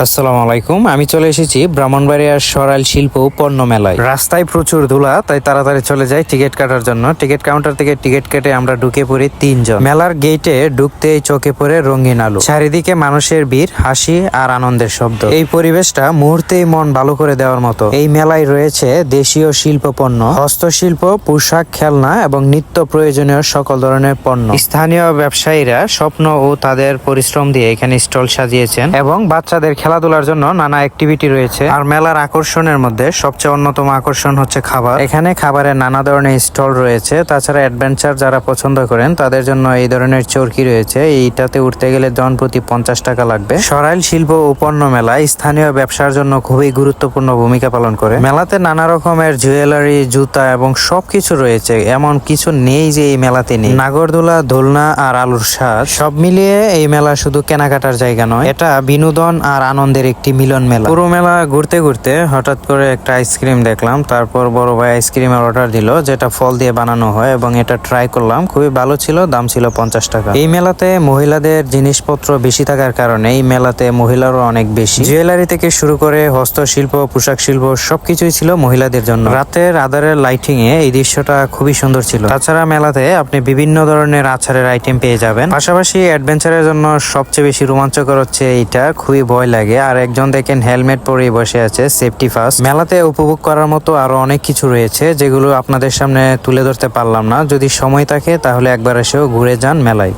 আসসালামু আলাইকুম। আমি চলে এসেছি ব্রাহ্মণবাড়িয়ার সরাইল শিল্প ও পণ্য মেলায়। রাস্তায় প্রচুর ধুলা, তাই তাড়াতাড়ি চলে যাই টিকিট কাটার জন্য। টিকিট কাউন্টার থেকে টিকিট কেটে আমরা ঢুকে পড়ি তিনজন। মেলার গেটে ঢুকতেই চোখে পড়ে রঙিন আলো, চারিদিকে মানুষের ভিড়, হাসি আর আনন্দের শব্দ। এই পরিবেশটা মুহূর্তেই মন ভালো করে দেওয়ার মতো। এই মেলায় রয়েছে দেশীয় শিল্প পণ্য, হস্তশিল্প, পোশাক, খেলনা এবং নিত্য প্রয়োজনীয় সকল ধরনের পণ্য। স্থানীয় ব্যবসায়ীরা স্বপ্ন ও তাদের পরিশ্রম দিয়ে এখানে স্টল সাজিয়েছেন এবং বাচ্চাদের খেলাধুলার জন্য নানা অ্যাক্টিভিটি রয়েছে। আর মেলার আকর্ষণের মধ্যে সবচেয়ে অন্যতম আকর্ষণ হচ্ছে খাবার। এখানে খাবারের নানা ধরনের স্টল রয়েছে। তাছাড়া অ্যাডভেঞ্চার যারা পছন্দ করেন তাদের জন্য এই ধরনের চরকি রয়েছে। এইটাতে উঠতে গেলে জন প্রতি 50 টাকা লাগবে। সরাইল শিল্প ও পণ্য মেলা স্থানীয় ব্যবসার জন্য খুবই গুরুত্বপূর্ণ ভূমিকা পালন করে। মেলাতে নানা রকমের জুয়েলারি, জুতা এবং সবকিছু রয়েছে। এমন কিছু নেই যে এই মেলাতে নেই। নাগরদোলা, দোলনা আর আলুর স্বাদ সব মিলিয়ে এই মেলা শুধু কেনাকাটার জায়গা নয়, এটা বিনোদন আর আনন্দের একটি মিলন মেলা। পুরো মেলা ঘুরতে ঘুরতে হঠাৎ করে একটা আইসক্রিম দেখলাম। তারপর বড় ভাই আইসক্রিমের অর্ডার দিল, যেটা ফল দিয়ে বানানো হয়, এবং এটা ট্রাই করলাম। খুবই ভালো ছিল। দাম ছিল 50 টাকা। এই মেলাতে মহিলাদের জিনিসপত্র বেশি থাকার কারণে এই মেলাতে মহিলারও অনেক বেশি। জুয়েলারি থেকে শুরু করে হস্তশিল্প, পোশাক শিল্প সবকিছুই ছিল মহিলাদের জন্য। রাতের আধারের লাইটিং এ এই দৃশ্যটা খুবই সুন্দর ছিল। তাছাড়া মেলাতে আপনি বিভিন্ন ধরনের আচারের আইটেম পেয়ে যাবেন। পাশাপাশি অ্যাডভেঞ্চারের জন্য সবচেয়ে বেশি রোমাঞ্চকর হচ্ছে এইটা, খুবই ভয় লাগে। আর একজন দেখেন হেলমেট পরে বসে আছে, সেফটি ফার্স্ট। মেলাতে উপভোগ করার মতো আরো অনেক কিছু রয়েছে, যেগুলো আপনাদের সামনে তুলে ধরতে পারলাম না। যদি সময় থাকে তাহলে একবার এসেও ঘুরে যান মেলায়।